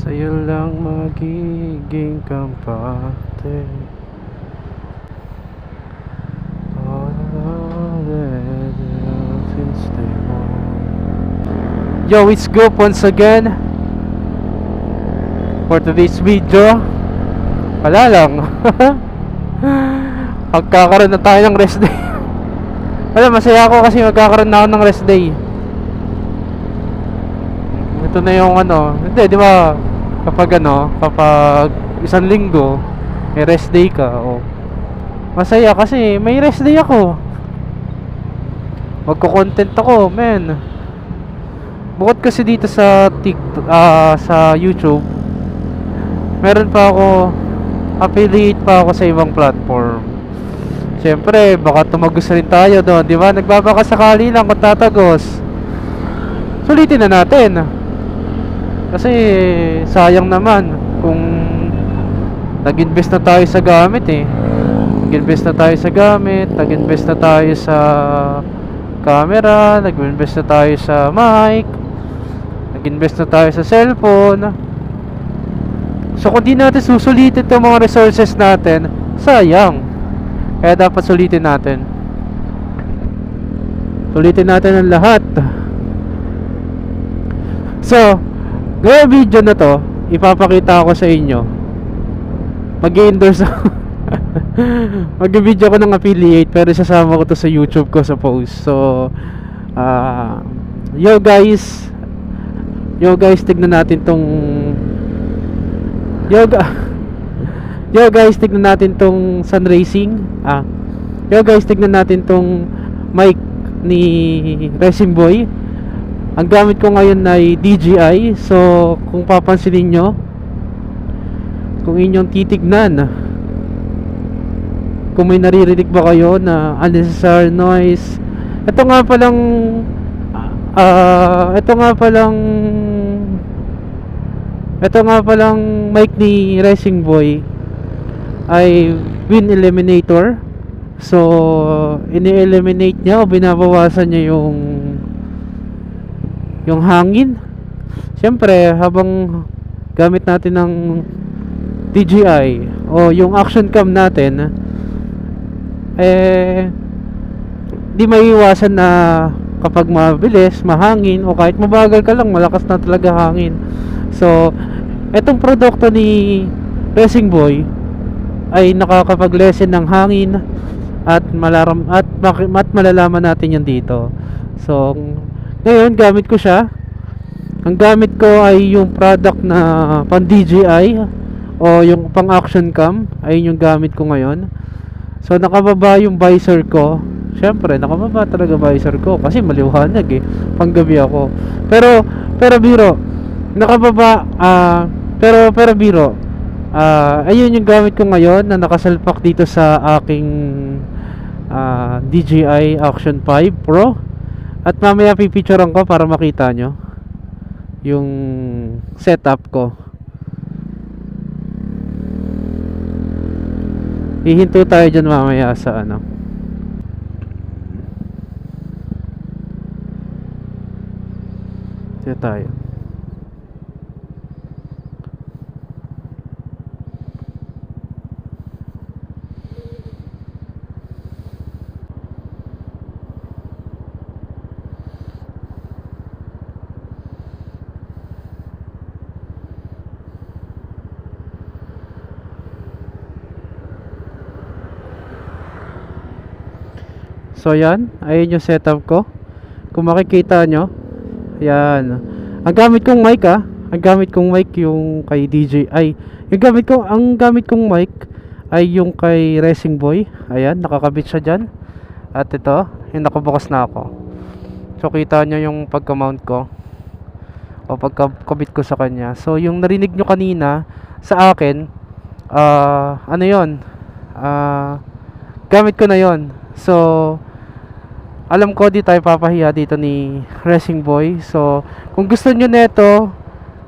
Sa'yo lang magiging kampante. Since day one. Yo, it's Goop once again for today's video. Wala lang. Magkakaroon na tayo ng rest day. Wala, masaya ako kasi magkakaroon na ako ng rest day. Ito na yung ano, hindi, di ba? Kapag isang linggo may rest day ka, oh. Masaya kasi may rest day ako. Magko-content ako, men. Bukod kasi dito sa TikTok, sa YouTube, meron pa ako, affiliate pa ako sa ibang platform. Siyempre, baka tumagos rin tayo doon, di ba? Nagbabaka sakali lang kung tatagos. Sulitin na natin. Kasi sayang naman kung nag-invest na tayo sa gamit eh. Nag-invest na tayo sa gamit, nag-invest na tayo sa camera, nag-invest na tayo sa mic, nag-invest na tayo sa cellphone. So kung di natin susulitin itong mga resources natin, sayang. Kaya dapat sulitin natin. Sulitin natin ang lahat. So ngayong video na to, ipapakita ko sa inyo. Mag-i-endorse mag-video ko ng affiliate, pero sasama ko to sa YouTube ko sa post. So yo guys, tignan natin tong yo guys, tignan natin tong Sun Racing. Yo guys, tignan natin tong mic ni Racing Boy. Ang gamit ko ngayon ay DJI. So kung papansinin nyo, kung inyong titignan, kung may naririnig ba kayo na unnecessary noise, ito nga palang mic ni Racing Boy ay wind eliminator. So ini-eliminate niya o binabawasan niya yung hangin. Siyempre, habang gamit natin ng DJI o yung action cam natin, di maiiwasan na kapag mabilis, mahangin, o kahit mabagal ka lang, malakas na talaga hangin. So etong produkto ni Racing Boy ay nakakapag-lessen ng hangin at malalaman natin yan dito. So ngayon, gamit ko siya. Ang gamit ko ay yung product na pang DJI o yung pang action cam. Ayun yung gamit ko ngayon. So nakababa yung visor ko. Siyempre, nakababa talaga visor ko kasi maliwanag eh. Panggabi ako. Pero biro, nakababa, pero biro, ayun yung gamit ko ngayon na nakasalpak dito sa aking DJI Action 5 Pro. At mamaya pipicturean ko para makita nyo yung setup ko. Hihinto tayo dyan mamaya sa ano. Ito tayo. So yan, ayun yung setup ko. Kung makikita nyo, yan. Ang gamit kong mic yung kay DJI. Ang gamit kong mic ay yung kay Racing Boy. Ayan, nakakabit siya dyan. At ito, yung nakabukas na ako. So kita nyo yung pagka-mount ko o pagkakabit ko sa kanya. So yung narinig nyo kanina sa akin, ano yun, gamit ko na yon. So alam ko di tayo papahiya dito ni Racing Boy. So kung gusto nyo neto,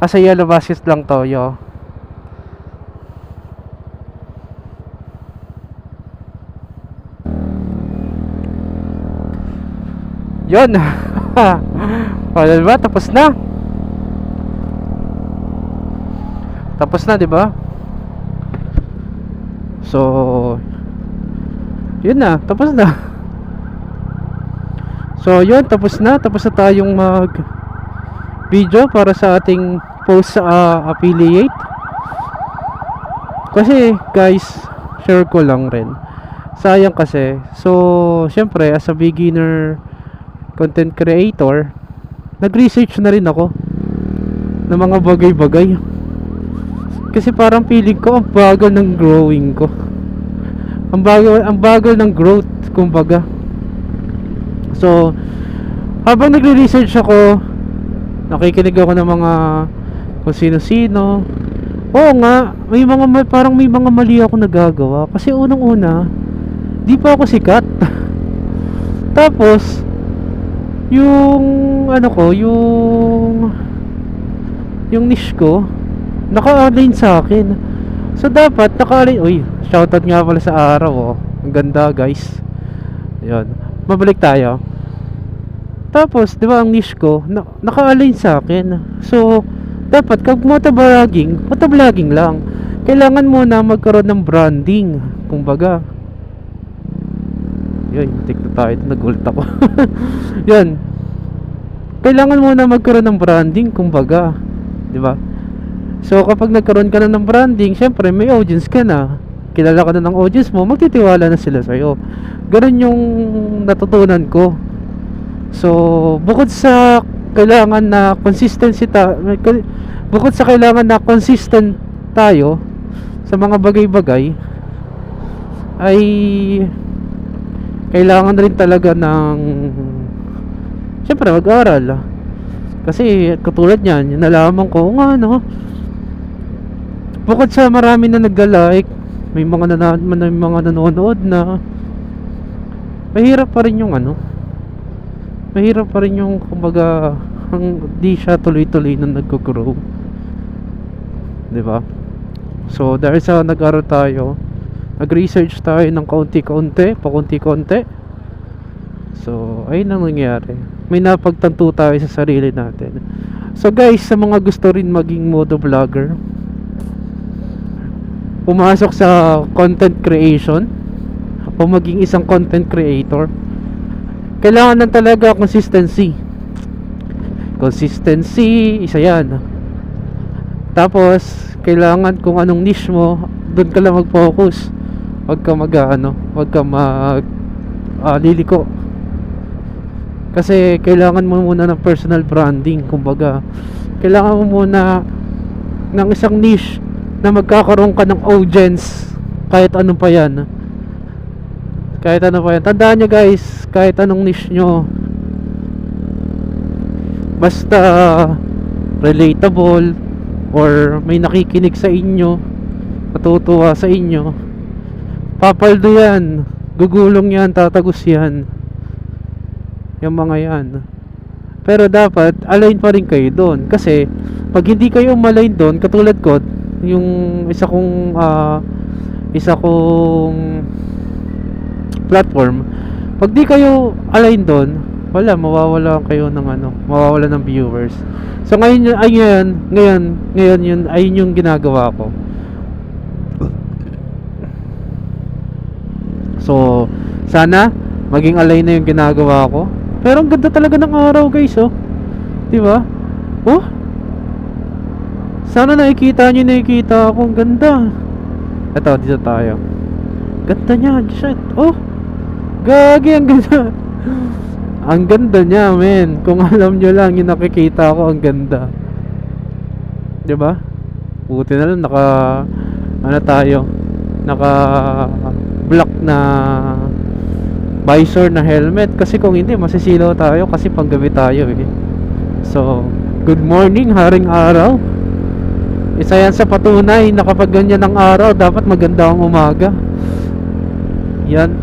asa yellow basis lang to, yo. Yun. Wala ba? Tapos na. Tapos na, 'di ba? So, yun na, tapos na. So, yun, tapos na tayong mag video para sa ating post sa affiliate. Kasi, guys, share ko lang rin. Sayang kasi. So, syempre, as a beginner content creator, nag-research na rin ako ng mga bagay-bagay. Kasi parang feeling ko ang bagal ng growing ko. Ang bagal ng growth, kumbaga. So, habang nagre-research ako, nakikinig ako ng mga kung sino-sino. Oo nga, parang may mga mali ako nagagawa. Kasi unang-una, di pa ako sikat. Tapos, yung ano ko, yung niche ko, naka-align sa akin. So dapat naka-align. Uy, shoutout nga pala sa araw, oh. Ang ganda, guys. Ayun. Mabalik tayo. Tapos, 'di ba, ang niche ko naka-align sa akin. So dapat kag motovlogging lang. Kailangan mo na magkaroon ng branding, kumbaga. Yun, tikto tayo, nagulat ako. Yun. Kailangan mo na magkaroon ng branding, kumbaga, 'di ba? So kapag nagkaroon ka na ng branding, syempre may audience ka na. Kilala ka na ng audience mo, magtitiwala na sila sa'yo. Ganun yung natutunan ko. So bukod sa kailangan na consistent tayo sa mga bagay-bagay, ay kailangan rin talaga ng syempre mag-aral. Kasi katulad niyan, yung nalaman ko nga, no, bukod sa marami na nagla-like, may mga nanonood na, mahirap pa rin yung kumbaga, di siya tuloy-tuloy na nag-grow, 'di ba? So dahil sa nag-aral tayo, nag-research tayo ng pakunti-konti. So ayun ang nangyari, may napagtanto tayo sa sarili natin. So guys, sa mga gusto rin maging motovlogger, pumasok sa content creation o maging isang content creator, kailangan lang talaga consistency, isa yan. Tapos kailangan kung anong niche mo, doon ka lang mag-focus. Huwag ka liliko. Kasi kailangan mo muna ng personal branding, kumbaga. Kailangan mo muna ng isang niche na magkakaroon ka ng audience, kahit ano pa yan. Tandaan nyo, guys, kahit anong niche nyo, basta relatable or may nakikinig sa inyo, matutuwa sa inyo, papaldo yan, gugulong yan, tatagos yan, yung mga yan. Pero dapat align pa rin kayo doon. Kasi pag hindi kayo umalign doon, katulad ko, yung isa kong platform, pag di kayo align doon, mawawala ng viewers. So ngayon yung ginagawa ko. So sana maging align na yung ginagawa ko. Pero ang ganda talaga ng araw, guys, oh. 'Di ba? Oh. Sana nakikita ako, ang ganda. Ito, dito tayo. Ganda niya, shit. Oh. Gagi, ang ganda. Ang ganda niya, men. Kung alam nyo lang, yung nakikita ko, ang ganda. 'Di ba? Buti na lang naka black na visor na helmet, kasi kung hindi masisilaw tayo kasi panggabi tayo, eh. So, good morning, haring araw. Isa yan sa patunay na kapag ganyan ang araw, dapat maganda ang umaga. Yan.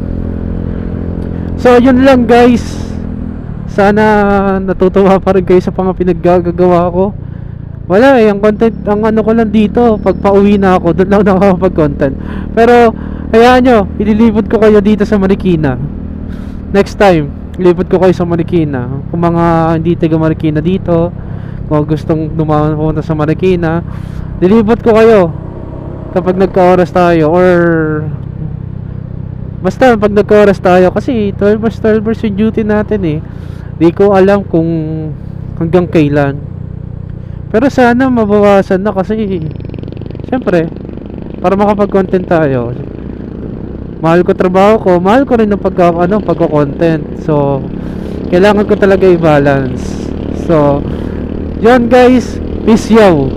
So, yun lang, guys. Sana natutuwa pa rin kayo sa mga pinaggagawa ko. Wala, ang content, ang ano ko lang dito, pag pauwi na ako, doon lang nakakapag-content. Pero hayaan nyo, ililibot ko kayo dito sa Marikina. Next time, ilibot ko kayo sa Marikina. Kung mga hindi taga Marikina dito, kung gustong dumaan pumunta sa Marikina, Dilibot ko kayo kapag nagka-oras tayo, or basta pag nagka-oras tayo, kasi 12 hours 12 hours yung duty natin eh. Di ko alam kung hanggang kailan. Pero sana mabawasan na, kasi syempre para makapag-content tayo. Mahal ko trabaho ko, mahal ko rin ang pagko-content. So kailangan ko talaga i-balance. So yun guys, peace yaw.